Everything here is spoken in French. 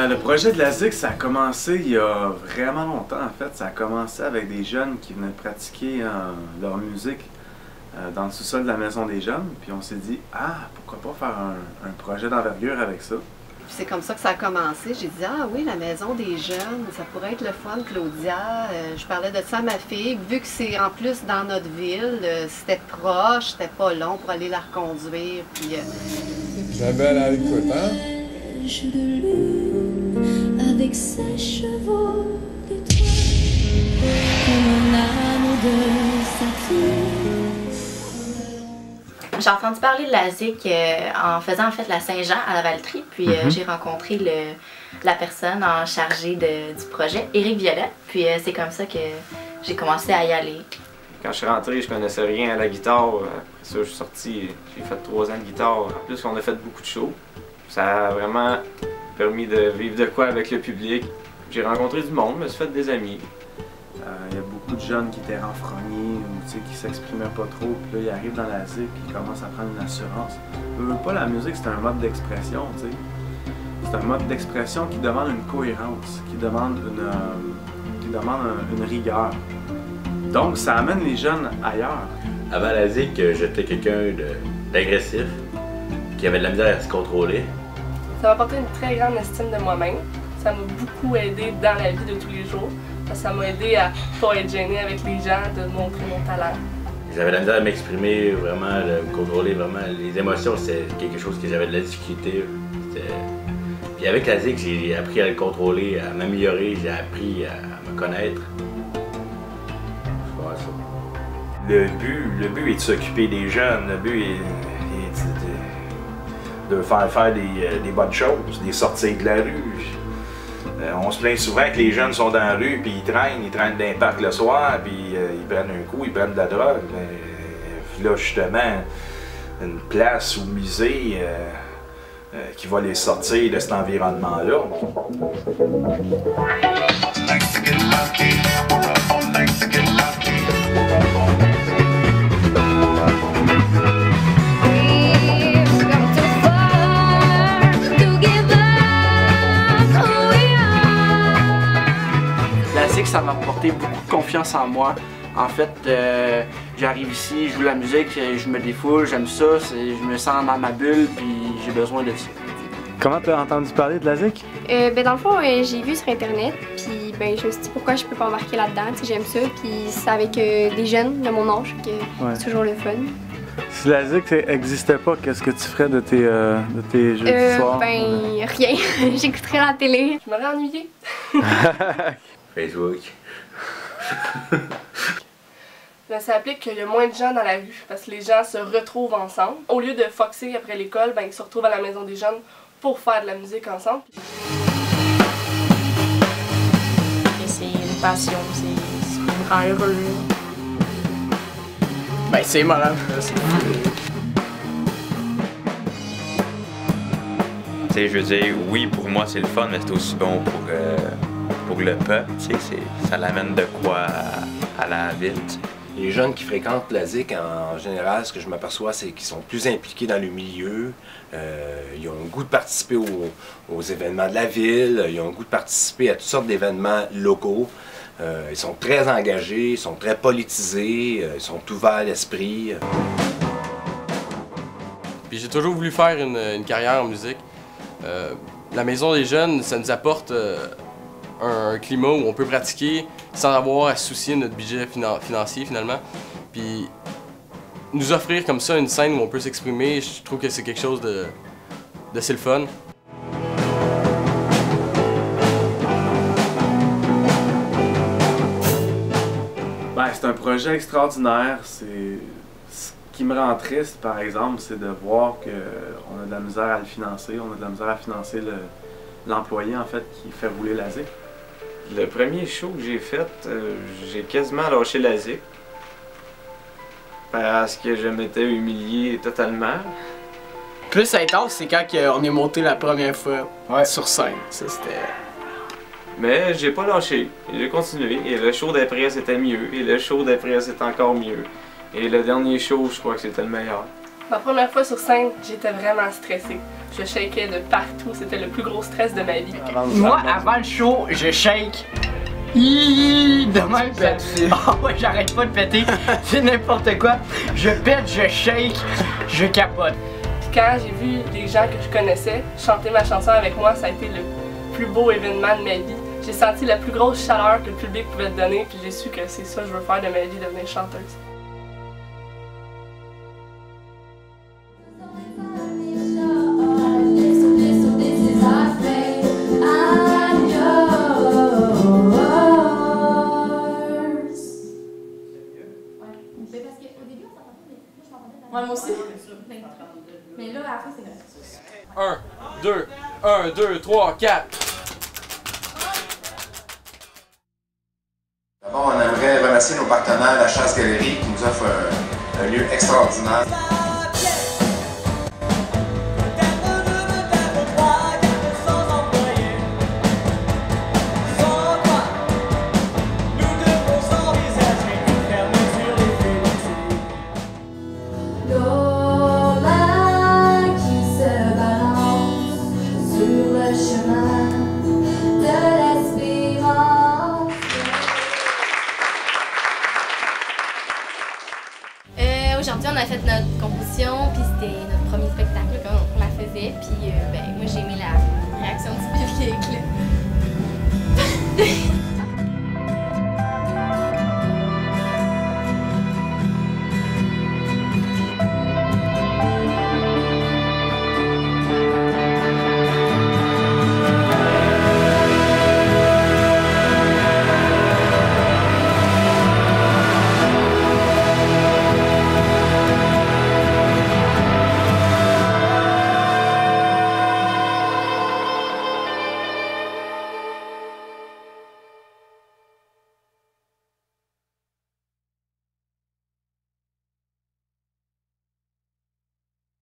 Le projet de la ZIC, ça a commencé il y a vraiment longtemps en fait. Ça a commencé avec des jeunes qui venaient pratiquer leur musique dans le sous-sol de la Maison des Jeunes. Puis on s'est dit, ah, pourquoi pas faire un projet d'envergure avec ça. C'est comme ça que ça a commencé. J'ai dit, ah oui, la Maison des Jeunes, ça pourrait être le fun, Claudia. Je parlais de ça à ma fille. Vu que c'est en plus dans notre ville, c'était proche, c'était pas long pour aller la reconduire. Puis, Isabelle à l'écoute, hein? De lune, avec ses chevaux d'étoiles, comme un anneau de saphir. J'ai entendu parler de la ZIC en faisant en fait la Saint-Jean à la Valtrie, puis j'ai rencontré la personne en chargée du projet, Éric Violette, puis c'est comme ça que j'ai commencé à y aller. Quand je suis rentré, je connaissais rien à la guitare. Après ça, je suis sorti, j'ai fait 3 ans de guitare. En plus, on a fait beaucoup de shows. Ça a vraiment permis de vivre de quoi avec le public. J'ai rencontré du monde, je me suis fait des amis. Il y a beaucoup de jeunes qui étaient renfrognés ou qui s'exprimaient pas trop. Puis là, ils arrivent dans la ZIC et ils commencent à prendre une assurance. Pas la musique, c'est un mode d'expression, tu sais. C'est un mode d'expression qui demande une cohérence, qui demande une rigueur. Donc, ça amène les jeunes ailleurs. Avant la ZIC, j'étais quelqu'un d'agressif, qui avait de la misère à se contrôler. Ça m'a apporté une très grande estime de moi-même. Ça m'a beaucoup aidé dans la vie de tous les jours. Ça m'a aidé à ne pas être gênée avec les gens, de montrer mon talent. J'avais de la misère à m'exprimer, vraiment, de me contrôler, vraiment. Les émotions, c'était quelque chose que j'avais de la difficulté. Puis avec la ZIC, j'ai appris à le contrôler, à m'améliorer, j'ai appris à me connaître. C'est ça. Le but est de s'occuper des jeunes. Le but est de faire des bonnes choses, des sorties de la rue. On se plaint souvent que les jeunes sont dans la rue, puis ils traînent dans les parcs le soir, puis ils prennent un coup, ils prennent de la drogue. Mais là, justement, une place ou musée qui va les sortir de cet environnement-là. Ça m'a apporté beaucoup de confiance en moi. En fait, j'arrive ici, je joue la musique, je me défoule, j'aime ça, je me sens dans ma bulle, puis j'ai besoin de ça. Comment tu as entendu parler de la ZIC? Dans le fond, j'ai vu sur Internet, puis je me suis dit pourquoi je peux pas embarquer là-dedans, j'aime ça, puis c'est avec des jeunes de mon âge, que c'est toujours le fun. Si la ZIC n'existait pas, qu'est-ce que tu ferais de tes jeux du soir? Rien. J'écouterais la télé. Je m'aurais ennuyée. Facebook. Ça implique qu'il y a moins de gens dans la rue parce que les gens se retrouvent ensemble. Au lieu de foxer après l'école, ils se retrouvent à la Maison des Jeunes pour faire de la musique ensemble. C'est une passion, c'est ce qui me rend heureux. C'est marrant. Je veux dire, oui, pour moi c'est le fun, mais c'est aussi bon pour le peuple, ça l'amène de quoi à la ville. T'sais. Les jeunes qui fréquentent la ZIC, en général, ce que je m'aperçois, c'est qu'ils sont plus impliqués dans le milieu. Ils ont le goût de participer aux événements de la ville, ils ont le goût de participer à toutes sortes d'événements locaux. Ils sont très engagés, ils sont très politisés, ils sont ouverts d'esprit. Puis j'ai toujours voulu faire une carrière en musique. La Maison des Jeunes, ça nous apporte un climat où on peut pratiquer sans avoir à soucier de notre budget financier finalement. Puis nous offrir comme ça une scène où on peut s'exprimer, je trouve que c'est quelque chose d'assez le fun. C'est un projet extraordinaire. Ce qui me rend triste, par exemple, c'est de voir qu'on a de la misère à le financer. On a de la misère à financer l'employé, en fait, qui fait rouler la ZIC. Le premier show que j'ai fait, j'ai quasiment lâché la ZIC. Parce que je m'étais humilié totalement. Plus intense, c'est quand on est monté la première fois sur scène. Ça, c'était... Mais j'ai pas lâché, j'ai continué, et le show d'après c'était mieux, et le show d'après c'était encore mieux. Et le dernier show, je crois que c'était le meilleur. Ma première fois sur scène, j'étais vraiment stressée. Je shakeais de partout, c'était le plus gros stress de ma vie. Moi, avant le show, je shake. De même, ah ouais, j'arrête pas de péter, c'est n'importe quoi. Je pète, je shake, je capote. Puis quand j'ai vu les gens que je connaissais chanter ma chanson avec moi, ça a été le plus beau événement de ma vie. J'ai senti la plus grosse chaleur que le public pouvait te donner, puis j'ai su que c'est ça que je veux faire de ma vie, devenir chanteuse. Ouais, moi aussi. Mais là, à la fin, c'est vrai. 1, 2, 3, 4. D'abord, on aimerait remercier nos partenaires, la Chasse Galerie, qui nous offre un lieu extraordinaire. Aujourd'hui, on a fait notre composition, puis c'était notre premier spectacle quand on la faisait. Puis ben, moi, j'ai aimé la réaction du public.